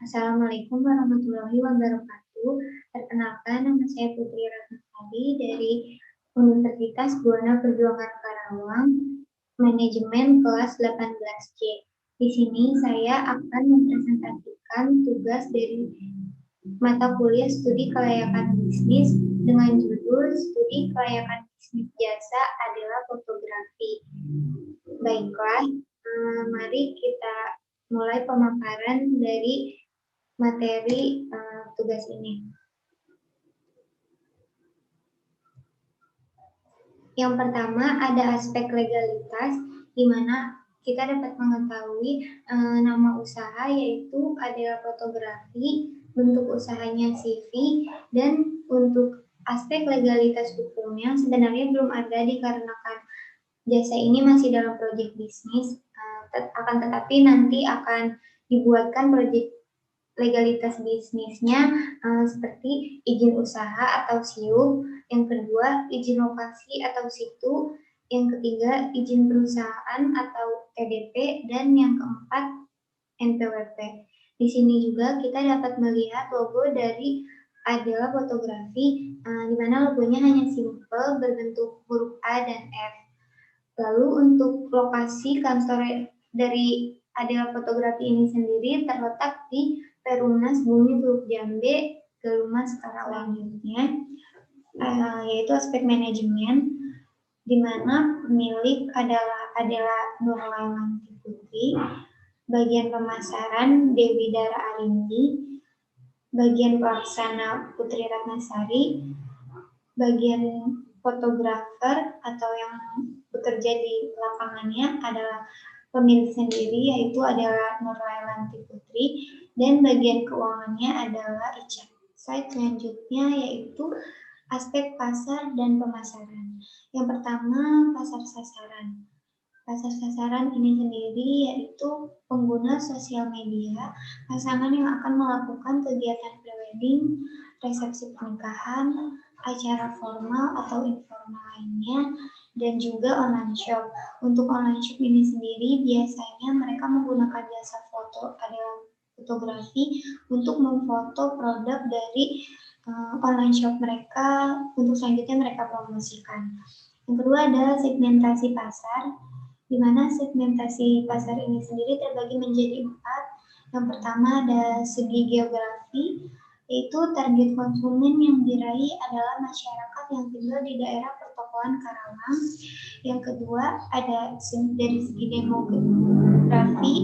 Assalamualaikum warahmatullahi wabarakatuh. Perkenalkan, nama saya Putri Ratnasari dari Universitas Buana Perjuangan Karawang, manajemen kelas 18C. Di sini saya akan mempresentasikan tugas dari mata kuliah studi kelayakan bisnis dengan judul Studi Kelayakan Bisnis Jasa adalah Fotografi. Baiklah, mari kita mulai pemaparan dari materi tugas ini. Yang pertama ada aspek legalitas, di mana kita dapat mengetahui nama usaha yaitu adalah fotografi, bentuk usahanya CV, dan untuk aspek legalitas hukumnya sebenarnya belum ada dikarenakan jasa ini masih dalam proyek bisnis, akan tetapi nanti akan dibuatkan proyek legalitas bisnisnya seperti izin usaha atau SIUP, yang kedua izin lokasi atau situ, yang ketiga izin perusahaan atau TDP, dan yang keempat NPWP. Di sini juga kita dapat melihat logo dari adalah fotografi, di mana logonya hanya simple berbentuk huruf A dan F. Lalu untuk lokasi kantor dari adalah fotografi ini sendiri terletak di Perumnas Bumi Teluk Jambe, Galumas Karawang. Selanjutnya yaitu aspek manajemen, di mana pemilik adalah Nurlailanti Putri, bagian pemasaran Dewi Dara Arindi, bagian pelaksana Putri Ratnasari, bagian fotografer atau yang bekerja di lapangannya adalah pemilik sendiri, yaitu adalah Nurlailanti Putri, dan bagian keuangannya adalah Ica. Slide selanjutnya yaitu aspek pasar dan pemasaran. Yang pertama, pasar sasaran. Pasar sasaran ini sendiri yaitu pengguna sosial media, pasangan yang akan melakukan kegiatan prewedding, resepsi pernikahan, acara formal atau informal lainnya, dan juga online shop. Untuk online shop ini sendiri biasanya mereka menggunakan jasa foto adalah fotografi untuk memfoto produk dari online shop mereka untuk selanjutnya mereka promosikan. Yang kedua adalah segmentasi pasar, di mana segmentasi pasar ini sendiri terbagi menjadi 4. Yang pertama ada segi geografi, yaitu target konsumen yang diraih adalah masyarakat yang tinggal di daerah pertokoan Karawang. Yang kedua ada dari segi demografi,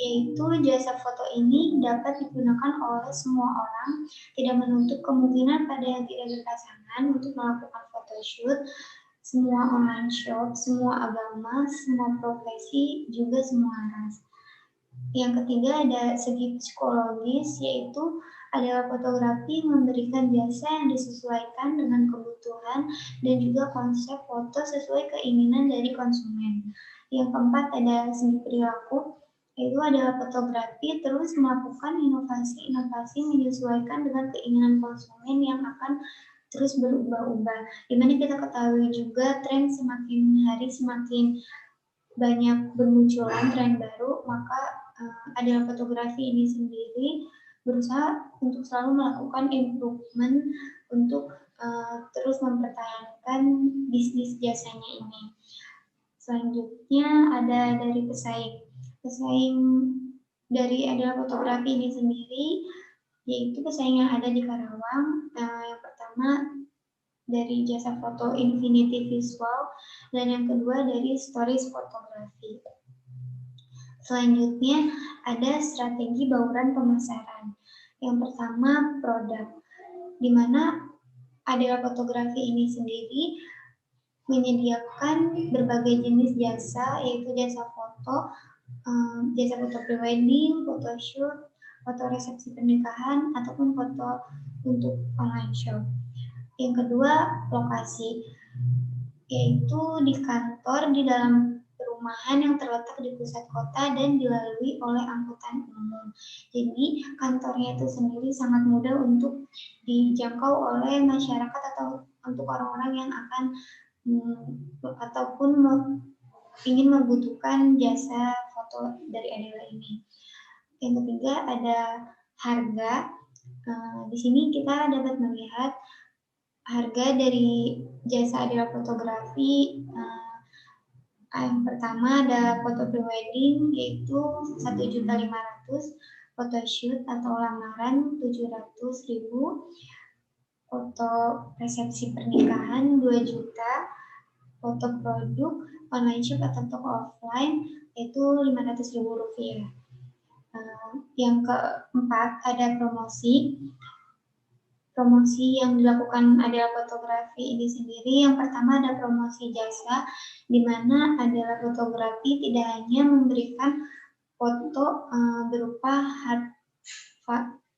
yaitu jasa foto ini dapat digunakan oleh semua orang, tidak menutup kemungkinan pada yang tidak berpasangan untuk melakukan photoshoot, semua online shop, semua agama, semua profesi, juga semua ras. Yang ketiga ada segi psikologis, yaitu adalah fotografi memberikan jasa yang disesuaikan dengan kebutuhan dan juga konsep foto sesuai keinginan dari konsumen. Yang keempat ada segi perilaku, yaitu adalah fotografi terus melakukan inovasi-inovasi menyesuaikan dengan keinginan konsumen yang akan terus berubah-ubah. Dimana kita ketahui juga tren semakin hari semakin banyak bermunculan tren baru, maka adalah fotografi ini sendiri berusaha untuk selalu melakukan improvement untuk terus mempertahankan bisnis jasanya ini. Selanjutnya ada dari pesaing. Pesaing dari adalah fotografi ini sendiri, yaitu pesaing yang ada di Karawang. Yang pertama dari jasa foto Infinity Visual, dan yang kedua dari Stories Fotografi. Selanjutnya ada strategi bauran pemasaran. Yang pertama produk, di mana adalah fotografi ini sendiri menyediakan berbagai jenis jasa, yaitu jasa foto prewedding, photoshoot, foto resepsi pernikahan, ataupun foto untuk online shop. Yang kedua, lokasi, yaitu di kantor di dalam perumahan yang terletak di pusat kota dan dilalui oleh angkutan umum. Jadi kantornya itu sendiri sangat mudah untuk dijangkau oleh masyarakat atau untuk orang-orang yang akan ataupun ingin membutuhkan jasa foto dari Adela ini. Yang ketiga ada harga. Di sini kita dapat melihat harga dari jasa Adela Fotografi. Yang pertama ada foto prewedding yaitu 1.500.000, photoshoot atau lamaran 700.000, foto resepsi pernikahan 2 juta, foto produk online shop atau toko offline yaitu Rp500.000. Yang keempat ada promosi. Promosi yang dilakukan Adela Fotografi ini sendiri, yang pertama ada promosi jasa, di mana Adela Fotografi tidak hanya memberikan foto berupa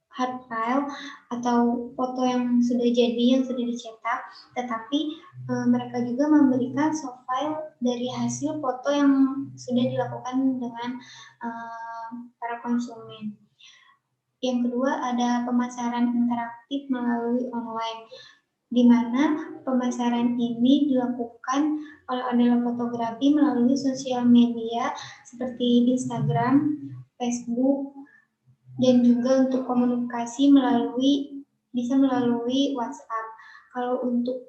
hard file atau foto yang sudah jadi, yang sudah dicetak, tetapi mereka juga memberikan soft file dari hasil foto yang sudah dilakukan dengan para konsumen. Yang kedua ada pemasaran interaktif melalui online, di mana pemasaran ini dilakukan oleh Adela Fotografi melalui sosial media seperti Instagram, Facebook, dan juga untuk komunikasi bisa melalui WhatsApp. Kalau untuk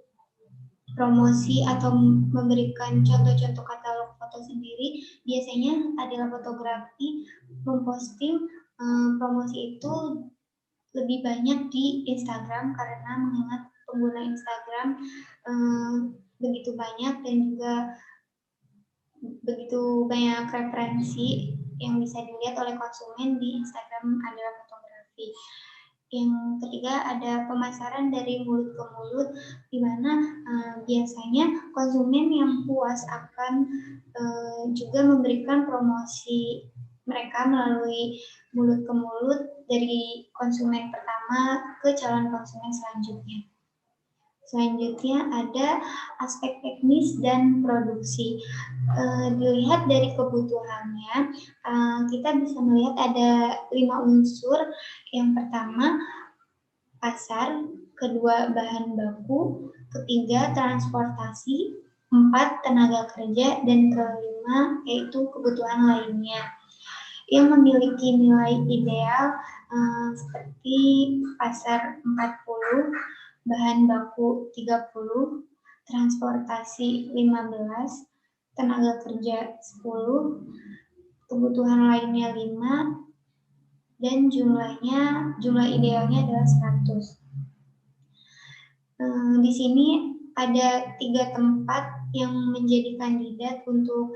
promosi atau memberikan contoh-contoh katalog foto sendiri, biasanya Adela Fotografi memposting promosi itu lebih banyak di Instagram karena mengingat pengguna Instagram begitu banyak dan juga begitu banyak referensi yang bisa dilihat oleh konsumen di Instagram Adela Fotografi. Yang ketiga ada pemasaran dari mulut ke mulut, di mana biasanya konsumen yang puas akan juga memberikan promosi mereka melalui mulut ke mulut dari konsumen pertama ke calon konsumen selanjutnya. Selanjutnya ada aspek teknis dan produksi. Dilihat dari kebutuhannya, kita bisa melihat ada 5 unsur. Yang pertama, pasar, kedua, bahan baku, ketiga, transportasi, 4, tenaga kerja, dan kelima, yaitu kebutuhan lainnya yang memiliki nilai ideal seperti pasar 40, bahan baku 30, transportasi 15, tenaga kerja 10, kebutuhan lainnya 5, dan jumlah idealnya adalah 100. Di sini ada 3 tempat yang menjadi kandidat untuk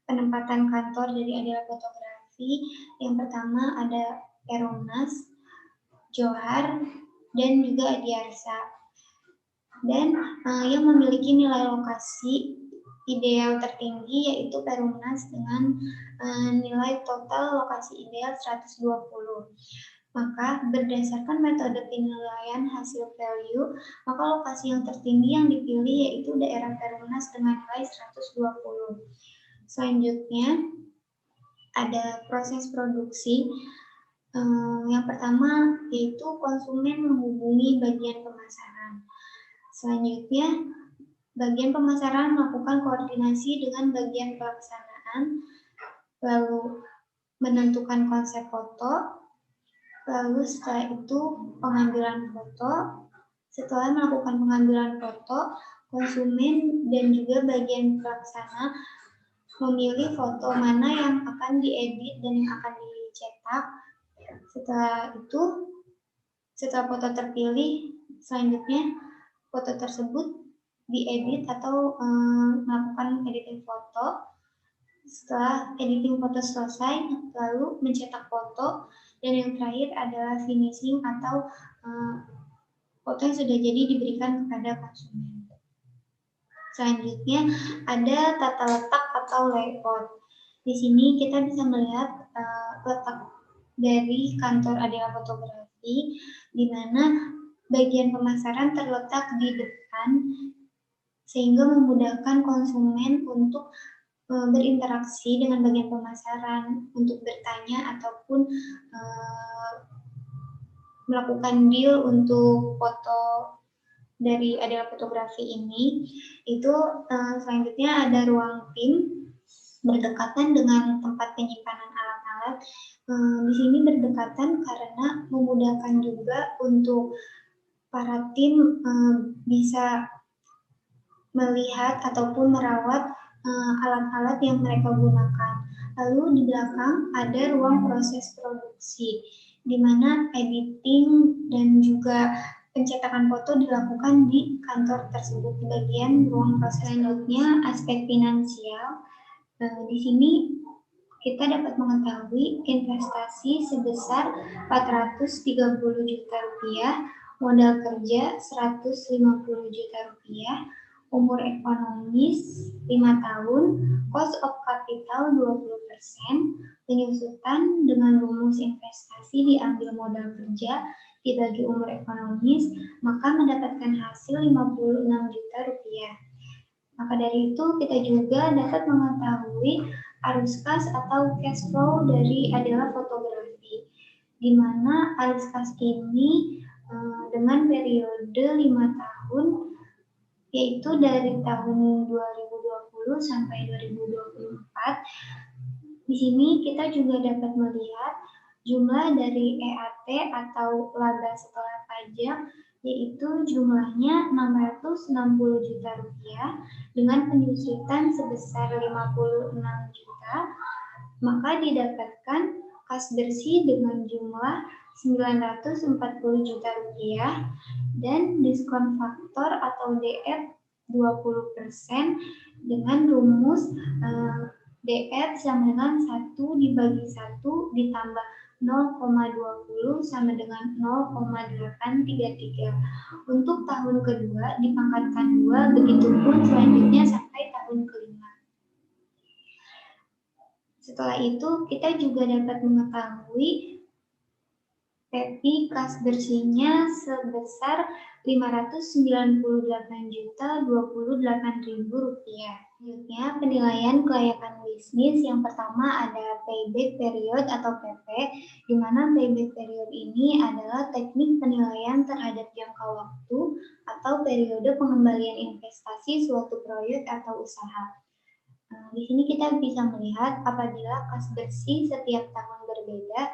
penempatan kantor dari Adela Fotografi. Yang pertama ada Perumnas, Johar, dan juga Adiarsa. Dan yang memiliki nilai lokasi ideal tertinggi yaitu Perumnas dengan nilai total lokasi ideal 120. Maka berdasarkan metode penilaian hasil value, maka lokasi yang tertinggi yang dipilih yaitu daerah Perumnas dengan nilai 120. Selanjutnya ada proses produksi. Yang pertama yaitu konsumen menghubungi bagian pemasaran. Selanjutnya, bagian pemasaran melakukan koordinasi dengan bagian pelaksanaan, lalu menentukan konsep foto, lalu setelah itu pengambilan foto. Setelah melakukan pengambilan foto, konsumen dan juga bagian pelaksana memilih foto mana yang akan diedit dan yang akan dicetak. Setelah itu, setelah foto terpilih, selanjutnya foto tersebut diedit atau melakukan editing foto. Setelah editing foto selesai, lalu mencetak foto, dan yang terakhir adalah finishing atau foto yang sudah jadi diberikan kepada konsumen. Selanjutnya ada tata letak atau layout. Di sini kita bisa melihat letak dari kantor Adela Fotografi, di mana bagian pemasaran terletak di depan sehingga memudahkan konsumen untuk berinteraksi dengan bagian pemasaran untuk bertanya ataupun melakukan deal untuk foto dari Adela Fotografi ini. Itu selanjutnya ada ruang PIM berdekatan dengan tempat penyimpanan alat-alat, Di sini berdekatan karena memudahkan juga untuk para tim bisa melihat ataupun merawat alat-alat yang mereka gunakan. Lalu di belakang ada ruang proses produksi, di mana editing dan juga pencetakan foto dilakukan di kantor tersebut di bagian ruang proses. Selanjutnya aspek finansial. Di sini kita dapat mengetahui investasi sebesar 430 juta rupiah, modal kerja 150 juta rupiah, umur ekonomis 5 tahun, cost of capital 20%, penyusutan dengan rumus investasi diambil modal kerja dibagi umur ekonomis, maka mendapatkan hasil 56 juta rupiah. Maka dari itu kita juga dapat mengetahui arus kas atau cash flow dari adalah fotografi, di mana arus kas ini dengan periode 5 tahun, yaitu dari tahun 2020 sampai 2024. Di sini kita juga dapat melihat jumlah dari EAT atau laba setelah pajak, yaitu jumlahnya 660 juta rupiah dengan penyusutan sebesar 56 juta, maka didapatkan kas bersih dengan jumlah 940 juta rupiah dan diskon faktor atau DF 20% dengan rumus DF sama dengan 1 dibagi 1 ditambah 0,20 sama dengan 0,833. Untuk tahun kedua dipangkatkan 2, begitupun selanjutnya sampai tahun kelima. Setelah itu kita juga dapat mengetahui PEPI kas bersihnya sebesar 598.028.000 rupiah. Selanjutnya penilaian kelayakan bisnis. Yang pertama ada payback period atau PP, di mana payback period ini adalah teknik penilaian terhadap jangka waktu atau periode pengembalian investasi suatu proyek atau usaha. Di sini kita bisa melihat apabila kas bersih setiap tahun berbeda.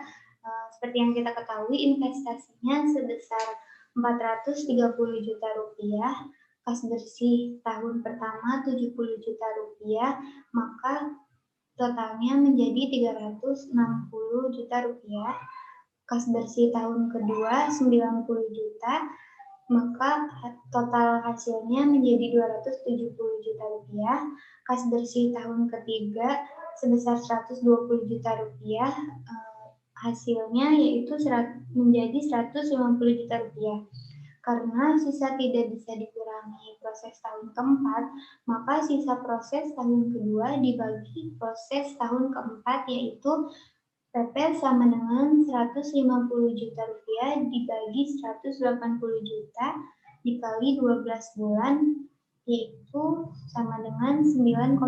Seperti yang kita ketahui, investasinya sebesar 430 juta rupiah, kas bersih tahun pertama 70 juta rupiah, maka totalnya menjadi 360 juta rupiah. Kas bersih tahun kedua 90 juta, maka total hasilnya menjadi 270 juta rupiah. Kas bersih tahun ketiga sebesar 120 juta rupiah, hasilnya yaitu menjadi 150 juta rupiah. Karena sisa tidak bisa dikurangi proses tahun keempat, maka sisa proses tahun kedua dibagi proses tahun keempat, yaitu PP sama dengan 150 juta rupiah dibagi 180 juta dikali 12 bulan, yaitu sama dengan 9,9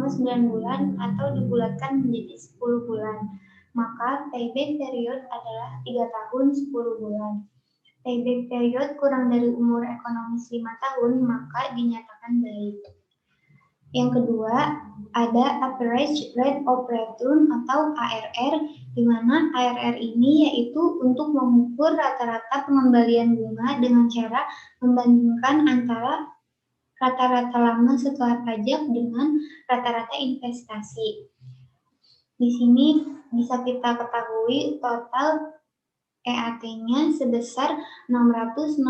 bulan atau dibulatkan menjadi 10 bulan. Maka payback period adalah 3 tahun 10 bulan. Payback period kurang dari umur ekonomis 5 tahun, maka dinyatakan baik. Yang kedua, ada average rate of return atau ARR, di mana ARR ini yaitu untuk mengukur rata-rata pengembalian bunga dengan cara membandingkan antara rata-rata lama setelah pajak dengan rata-rata investasi. Di sini bisa kita ketahui total EAT-nya sebesar 660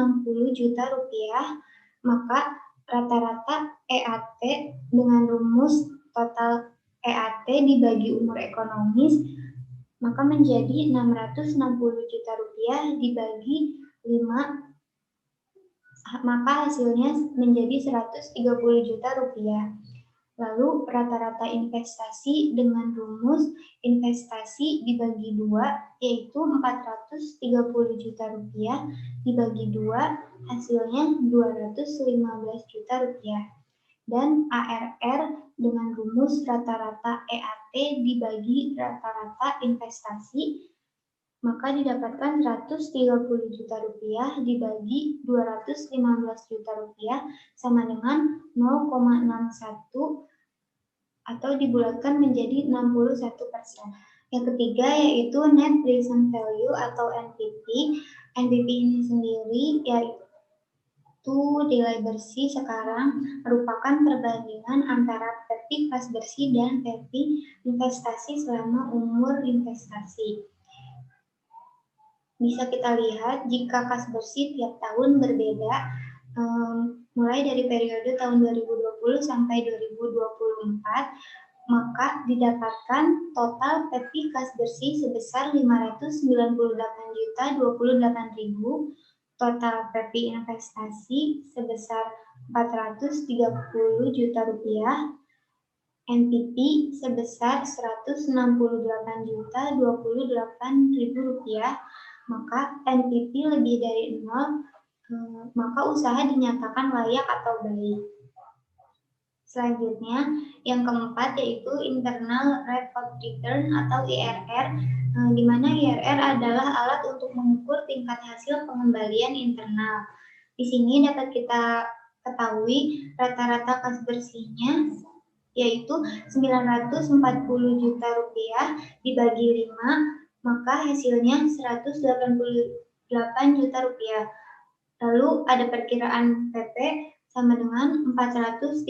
juta rupiah, maka rata-rata EAT dengan rumus total EAT dibagi umur ekonomis, maka menjadi 660 juta rupiah dibagi 5, maka hasilnya menjadi 130 juta rupiah. Lalu rata-rata investasi dengan rumus investasi dibagi 2, yaitu 430 juta rupiah dibagi 2, hasilnya 215 juta rupiah. Dan ARR dengan rumus rata-rata EAT dibagi rata-rata investasi, maka didapatkan 130 juta rupiah dibagi 215 juta rupiah sama dengan 0,61 atau dibulatkan menjadi 61%. Yang ketiga yaitu Net Present Value atau NPV. NPV ini sendiri yaitu nilai bersih sekarang merupakan perbandingan antara PEPI kas bersih dan PEPI investasi selama umur investasi. Bisa kita lihat jika kas bersih tiap tahun berbeda, mulai dari periode tahun 2020 sampai 2024, maka didapatkan total PEPI kas bersih sebesar 598.028.000, total PEPI investasi sebesar 430 juta rupiah, NPV sebesar 168.028.000 rupiah, maka NPV lebih dari 0, maka usaha dinyatakan layak atau baik. Selanjutnya, yang keempat yaitu Internal Rate of Return atau IRR, di mana IRR adalah alat untuk mengukur tingkat hasil pengembalian internal. Di sini dapat kita ketahui rata-rata kas bersihnya yaitu 940 juta rupiah dibagi 5, maka hasilnya 188 juta rupiah. Lalu ada perkiraan PP sama dengan 430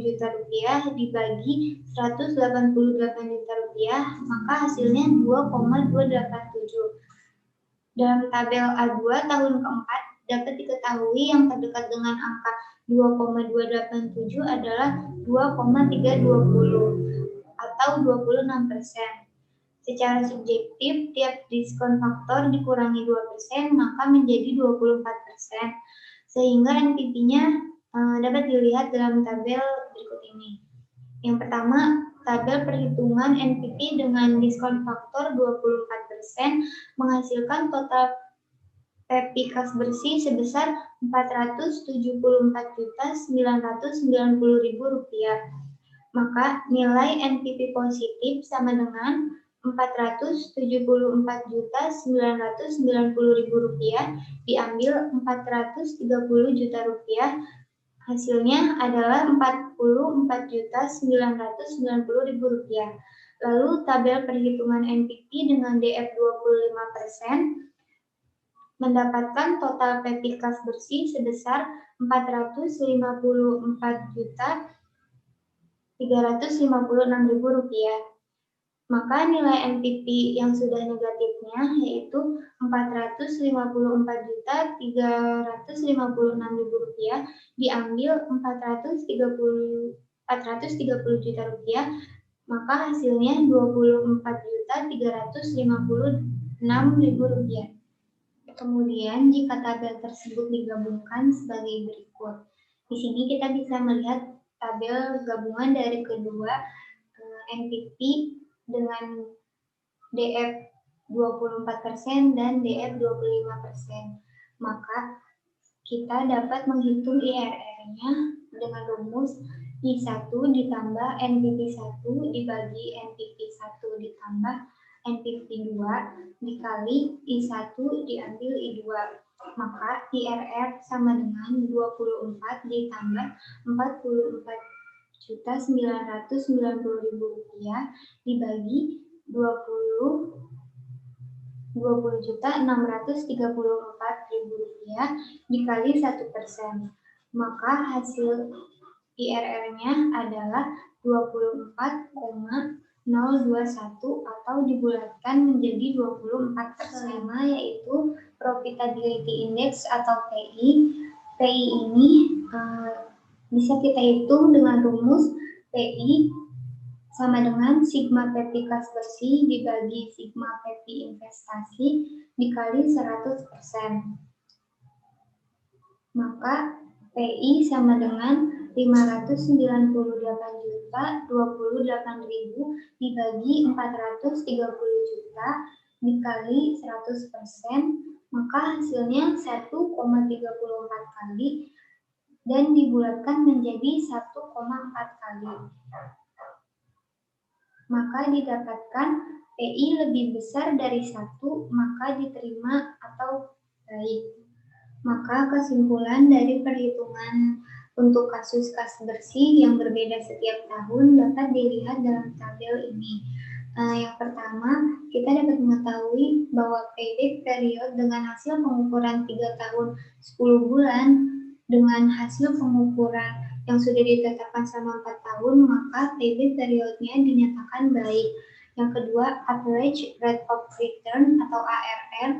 juta rupiah dibagi 188 juta rupiah, maka hasilnya 2,287. Dalam tabel A2 tahun keempat dapat diketahui yang terdekat dengan angka 2,287 adalah 2,320 atau 26%. Secara subjektif, tiap diskon faktor dikurangi 2%, maka menjadi 24%. Sehingga NPV-nya dapat dilihat dalam tabel berikut ini. Yang pertama, tabel perhitungan NPV dengan diskon faktor 24% menghasilkan total PEPI kas bersih sebesar Rp474.990.000. Maka nilai NPV positif sama dengan Rp474.990.000 diambil Rp430 juta. Hasilnya adalah Rp44.990.000. Lalu tabel perhitungan NPV dengan DF 25% mendapatkan total PEPI kas bersih sebesar Rp454.356.000. Maka nilai NPV yang sudah negatifnya yaitu Rp454.356.000 diambil Rp430 juta, maka hasilnya Rp24.356.000. Kemudian jika tabel tersebut digabungkan sebagai berikut. Di sini kita bisa melihat tabel gabungan dari kedua NPV dengan DF 24% dan DF 25%. Maka kita dapat menghitung IRR-nya dengan rumus I1 ditambah NPV 1 dibagi NPV 1 ditambah NPV 2 dikali I1 diambil I2. Maka IRR sama dengan 24 ditambah 44.990.000 rupiah dibagi 20.634.000 rupiah dikali 1%. Maka hasil IRR-nya adalah 24,021 atau dibulatkan menjadi 24%. Yaitu Profitability Index atau PI. PI ini bisa kita hitung dengan rumus PI sama dengan sigma PEPI kas bersih dibagi sigma PEPI investasi dikali 100%. Maka PI sama dengan 598.028.000 dibagi 430 juta dikali 100%, maka hasilnya 1,34 kali dan dibulatkan menjadi 1,4 kali. Maka didapatkan PI lebih besar dari 1, maka diterima atau baik. Maka kesimpulan dari perhitungan untuk kasus kas bersih yang berbeda setiap tahun dapat dilihat dalam tabel ini. Yang pertama, kita dapat mengetahui bahwa payback period dengan hasil pengukuran 3 tahun 10 bulan dengan hasil pengukuran yang sudah ditetapkan selama 4 tahun, maka payback periodnya dinyatakan baik. Yang kedua, average rate of return atau ARR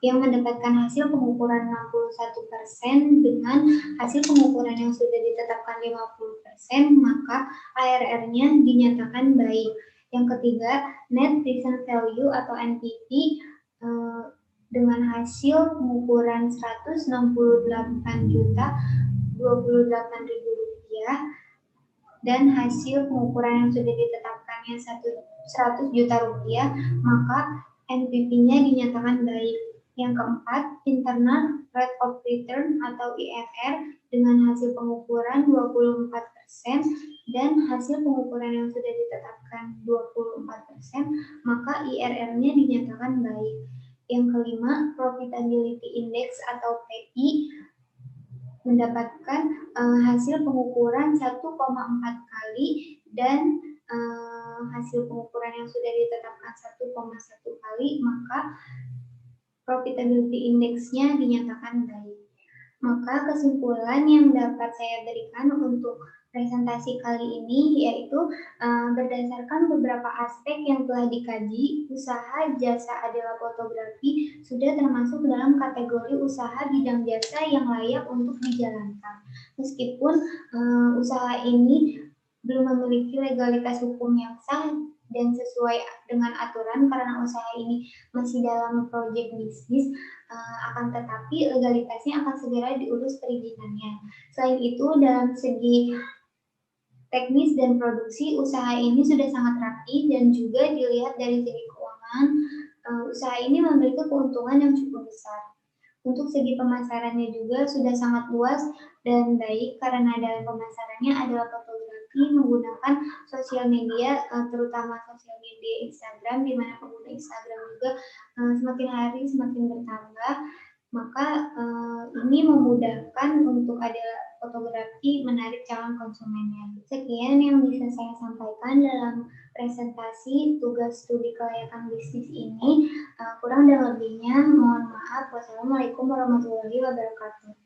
yang mendapatkan hasil pengukuran 61% dengan hasil pengukuran yang sudah ditetapkan 50%, maka ARR-nya dinyatakan baik. Yang ketiga, net present value atau NPV dengan hasil pengukuran 168 juta 28.000 rupiah dan hasil pengukuran yang sudah ditetapkannya 100 juta rupiah, maka NPV-nya dinyatakan baik. Yang keempat, internal rate of return atau IRR dengan hasil pengukuran 24% dan hasil pengukuran yang sudah ditetapkan 24%, maka IRR-nya dinyatakan baik. Yang kelima, profitability index atau PI mendapatkan hasil pengukuran 1,4 kali dan hasil pengukuran yang sudah ditetapkan 1,1 kali, maka profitability index-nya dinyatakan baik. Maka kesimpulan yang dapat saya berikan untuk presentasi kali ini yaitu berdasarkan beberapa aspek yang telah dikaji, usaha jasa adalah fotografi sudah termasuk dalam kategori usaha bidang jasa yang layak untuk dijalankan. Meskipun usaha ini belum memiliki legalitas hukum yang sah dan sesuai dengan aturan karena usaha ini masih dalam proyek bisnis, akan tetapi legalitasnya akan segera diurus perizinannya. Selain itu, dalam segi teknis dan produksi, usaha ini sudah sangat rapi dan juga dilihat dari segi keuangan, usaha ini memiliki keuntungan yang cukup besar. Untuk segi pemasarannya juga sudah sangat luas dan baik karena dalam pemasarannya adalah fotografi menggunakan sosial media, terutama sosial media Instagram, di mana pengguna Instagram juga semakin hari semakin bertambah. Maka ini memudahkan untuk ada fotografi menarik calon konsumennya. Sekian yang bisa saya sampaikan dalam presentasi tugas studi kelayakan bisnis ini. Kurang dan lebihnya mohon maaf. Wassalamualaikum warahmatullahi wabarakatuh.